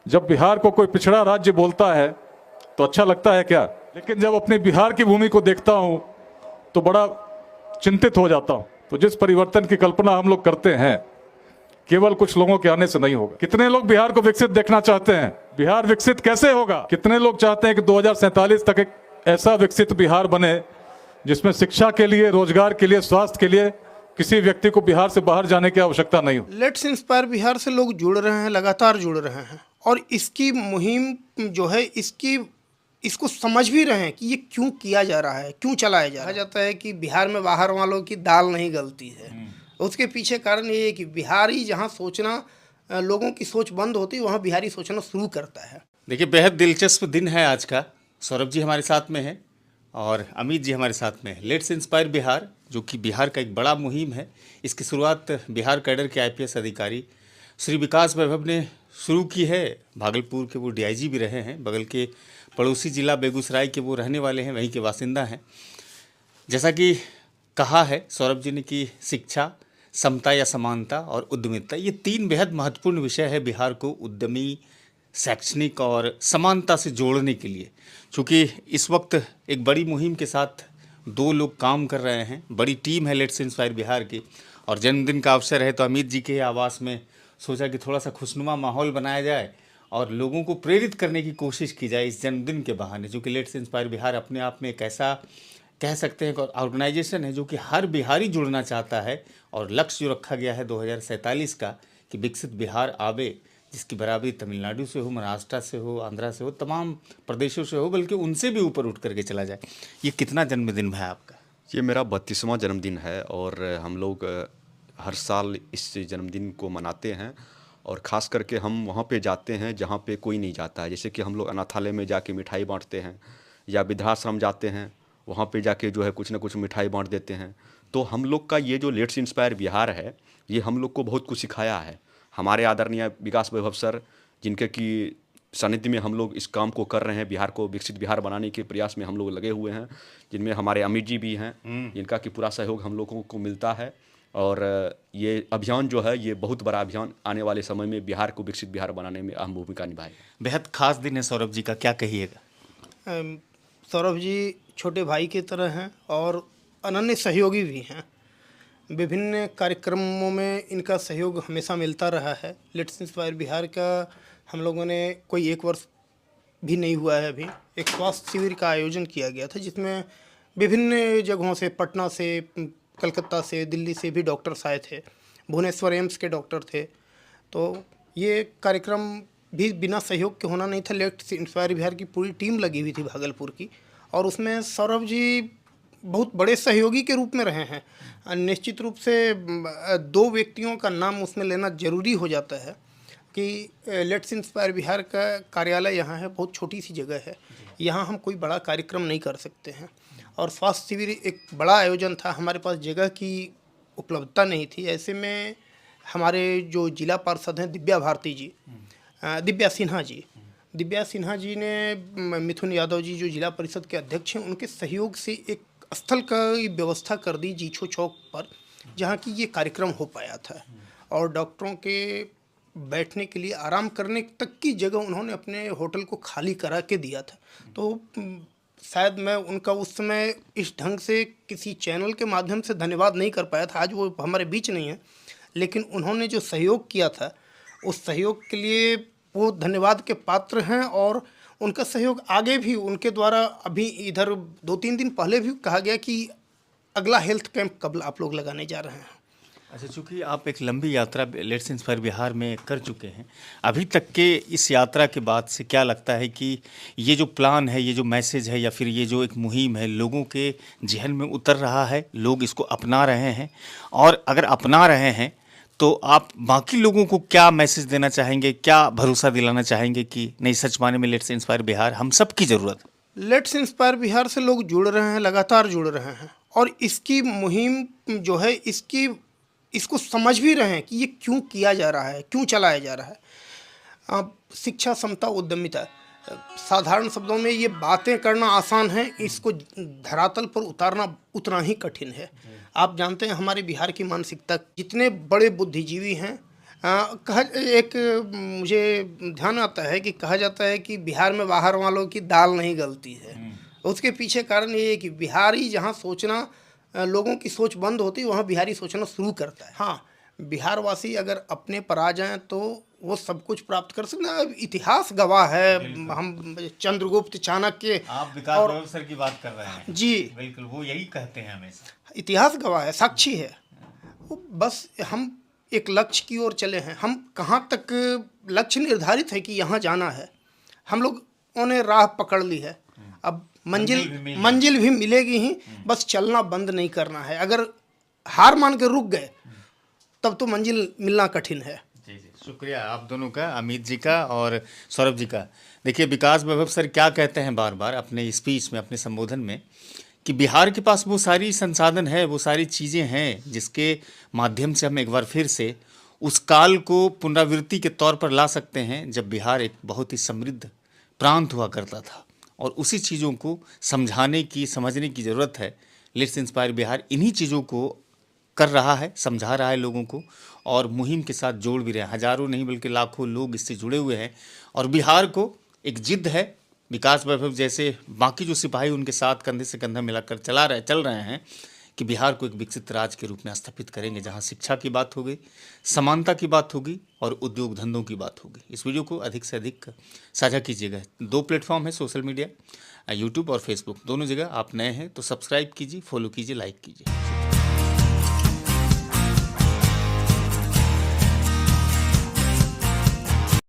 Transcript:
जब बिहार को कोई पिछड़ा राज्य बोलता है तो अच्छा लगता है क्या? लेकिन जब अपने बिहार की भूमि को देखता हूं तो बड़ा चिंतित हो जाता हूं। तो जिस परिवर्तन की कल्पना हम लोग करते हैं केवल कुछ लोगों के आने से नहीं होगा। कितने लोग बिहार को विकसित देखना चाहते हैं? बिहार विकसित कैसे होगा? कितने लोग चाहते हैं कि 2047 तक एक ऐसा विकसित बिहार बने जिसमें शिक्षा के लिए, रोजगार के लिए, स्वास्थ्य के लिए किसी व्यक्ति को बिहार से बाहर जाने की आवश्यकता नहीं हो। लेट्स इंस्पायर बिहार से लोग जुड़ रहे हैं, लगातार जुड़ रहे हैं और इसकी मुहिम जो है इसको समझ भी रहे हैं कि ये क्यों किया जा रहा है, क्यों चलाया जा रहा है। कहा जाता है कि बिहार में बाहर वालों की दाल नहीं गलती है। उसके पीछे कारण ये है कि बिहारी जहाँ सोचना लोगों की सोच बंद होती है वहाँ बिहारी सोचना शुरू करता है। देखिए, बेहद दिलचस्प दिन है आज का। सौरभ जी हमारे साथ में हैं और अमित जी हमारे साथ में हैं। लेट्स इंस्पायर बिहार, जो कि बिहार का एक बड़ा मुहिम है, इसकी शुरुआत बिहार कैडर के आईपीएस अधिकारी श्री विकास वैभव ने शुरू की है। भागलपुर के वो डीआईजी भी रहे हैं, बगल के पड़ोसी जिला बेगूसराय के वो रहने वाले हैं, वहीं के बासिंदा हैं। जैसा कि कहा है सौरभ जी ने कि शिक्षा, समता या समानता और उद्यमिता, ये तीन बेहद महत्वपूर्ण विषय है बिहार को उद्यमी, शैक्षणिक और समानता से जोड़ने के लिए। चूँकि इस वक्त एक बड़ी मुहिम के साथ दो लोग काम कर रहे हैं, बड़ी टीम है लेट्स इंस्पायर बिहार की, और जन्मदिन का अवसर है तो अमित जी के आवास में सोचा कि थोड़ा सा खुशनुमा माहौल बनाया जाए और लोगों को प्रेरित करने की कोशिश की जाए इस जन्मदिन के बहाने। चूँकि लेट्स इंस्पायर बिहार अपने आप में एक ऐसा कह सकते हैं ऑर्गेनाइजेशन है जो कि हर बिहारी जुड़ना चाहता है, और लक्ष्य जो रखा गया है 2047 का कि विकसित बिहार आवे, जिसकी बराबरी तमिलनाडु से हो, महाराष्ट्र से हो, आंध्रा से हो, तमाम प्रदेशों से हो, बल्कि उनसे भी ऊपर उठ करके चला जाए। ये कितना जन्मदिन है आपका? ये मेरा 32वां जन्मदिन है और हम लोग हर साल इस जन्मदिन को मनाते हैं और ख़ास करके हम वहाँ पे जाते हैं जहाँ पे कोई नहीं जाता है। जैसे कि हम लोग अनाथालय में जाके मिठाई बांटते हैं या वृद्धाश्रम जाते हैं, वहाँ पे जाके जो है कुछ ना कुछ मिठाई बांट देते हैं। तो हम लोग का ये जो लेट्स इंस्पायर बिहार है, ये हम लोग को बहुत कुछ सिखाया है। हमारे आदरणीय विकास वैभव सर, जिनके की सानिध्य में हम लोग इस काम को कर रहे हैं, बिहार को विकसित बिहार बनाने के प्रयास में हम लोग लगे हुए हैं, जिनमें हमारे अमित जी भी हैं, जिनका कि पूरा सहयोग हम लोगों को मिलता है। और ये अभियान जो है, ये बहुत बड़ा अभियान आने वाले समय में बिहार को विकसित बिहार बनाने में अहम भूमिका निभाएगा। बेहद खास दिन है सौरभ जी का, क्या कहिएगा? सौरभ जी छोटे भाई की तरह हैं और अनन्य सहयोगी भी हैं। विभिन्न कार्यक्रमों में इनका सहयोग हमेशा मिलता रहा है। लेट्स इंस्पायर बिहार का हम लोगों ने कोई 1 वर्ष भी नहीं हुआ है अभी, एक स्वास्थ्य शिविर का आयोजन किया गया था जिसमें विभिन्न जगहों से, पटना से, कलकत्ता से, दिल्ली से भी डॉक्टर्स आए थे, भुवनेश्वर एम्स के डॉक्टर थे। तो ये कार्यक्रम भी बिना सहयोग के होना नहीं था। लेट्स इंस्पायर बिहार की पूरी टीम लगी हुई थी भागलपुर की, और उसमें सौरभ जी बहुत बड़े सहयोगी के रूप में रहे हैं। निश्चित रूप से 2 व्यक्तियों का नाम उसमें लेना जरूरी हो जाता है कि लेट्स इंस्पायर बिहार का कार्यालय यहाँ है, बहुत छोटी सी जगह है, यहाँ हम कोई बड़ा कार्यक्रम नहीं कर सकते हैं। और स्वास्थ्य शिविर एक बड़ा आयोजन था, हमारे पास जगह की उपलब्धता नहीं थी। ऐसे में हमारे जो जिला पार्षद हैं दिव्या सिन्हा जी ने, मिथुन यादव जी जो जिला परिषद के अध्यक्ष हैं, उनके सहयोग से एक स्थल का व्यवस्था कर दी जीछो चौक पर, जहाँ की ये कार्यक्रम हो पाया था। और डॉक्टरों के बैठने के लिए, आराम करने तक की जगह उन्होंने अपने होटल को खाली करा के दिया था। तो शायद मैं उनका उस समय इस ढंग से किसी चैनल के माध्यम से धन्यवाद नहीं कर पाया था, आज वो हमारे बीच नहीं है, लेकिन उन्होंने जो सहयोग किया था उस सहयोग के लिए वो धन्यवाद के पात्र हैं। और उनका सहयोग आगे भी उनके द्वारा, अभी इधर 2-3 दिन पहले भी कहा गया कि अगला हेल्थ कैंप कब आप लोग लगाने जा रहे हैं। अच्छा, चूँकि आप एक लंबी यात्रा लेट्स इंस्पायर बिहार में कर चुके हैं, अभी तक के इस यात्रा के बाद से क्या लगता है कि ये जो प्लान है, ये जो मैसेज है, या फिर ये जो एक मुहिम है, लोगों के जहन में उतर रहा है, लोग इसको अपना रहे हैं? और अगर अपना रहे हैं तो आप बाकी लोगों को क्या मैसेज देना चाहेंगे, क्या भरोसा दिलाना चाहेंगे कि नहीं, सच माने में लेट्स इंस्पायर बिहार हम सब की ज़रूरत है? लेट्स इंस्पायर बिहार से लोग जुड़ रहे हैं, लगातार जुड़ रहे हैं, और इसकी मुहिम जो है इसको समझ भी रहे हैं कि ये क्यों किया जा रहा है, क्यों चलाया जा रहा है। शिक्षा, समता, उद्यमिता, साधारण शब्दों में ये बातें करना आसान है, इसको धरातल पर उतारना उतना ही कठिन है। आप जानते हैं हमारे बिहार की मानसिकता, जितने बड़े बुद्धिजीवी हैं कहा एक मुझे ध्यान आता है कि कहा जाता है कि बिहार में बाहर वालों की दाल नहीं गलती है। उसके पीछे कारण ये है कि बिहारी जहाँ सोचना लोगों की सोच बंद होती है, वहाँ बिहारी सोचना शुरू करता है। हाँ, बिहार वासी अगर अपने पर आ जाएं तो वो सब कुछ प्राप्त कर सकते हैं। इतिहास गवाह है। हम चंद्रगुप्त, चाणक्य, आप विकास वैभव सर की बात कर रहे हैं। जी बिल्कुल, वो यही कहते हैं हमेशा। इतिहास गवाह है, साक्षी है। वो बस हम एक लक्ष्य की ओर चले हैं। हम कहाँ तक लक्ष्य निर्धारित है कि यहाँ जाना है, हम लोगों ने राह पकड़ ली है। अब मंजिल भी मिलेगी ही, बस चलना बंद नहीं करना है। अगर हार मान के रुक गए तब तो मंजिल मिलना कठिन है। जी जी, शुक्रिया आप दोनों का, अमित जी का और सौरभ जी का। देखिए विकास वैभव सर क्या कहते हैं बार बार अपने स्पीच में, अपने संबोधन में, कि बिहार के पास वो सारी संसाधन है, वो सारी चीज़ें हैं जिसके माध्यम से हम एक बार फिर से उस काल को पुनरावृत्ति के तौर पर ला सकते हैं जब बिहार एक बहुत ही समृद्ध प्रांत हुआ करता था। और उसी चीज़ों को समझाने की, समझने की ज़रूरत है। लेट्स इंस्पायर बिहार इन्हीं चीज़ों को कर रहा है, समझा रहा है लोगों को, और मुहिम के साथ जोड़ भी रहे हैं। हज़ारों नहीं बल्कि लाखों लोग इससे जुड़े हुए हैं। और बिहार को एक जिद है, विकास वैभव जैसे बाकी जो सिपाही उनके साथ कंधे से कंधा मिलाकर चल रहे हैं, कि बिहार को एक विकसित राज्य के रूप में स्थापित करेंगे, जहां शिक्षा की बात होगी, समानता की बात होगी और उद्योग धंधों की बात होगी। इस वीडियो को अधिक से अधिक साझा कीजिएगा। 2 प्लेटफॉर्म है सोशल मीडिया, यूट्यूब और फेसबुक। दोनों जगह आप नए हैं तो सब्सक्राइब कीजिए, फॉलो कीजिए, लाइक कीजिए।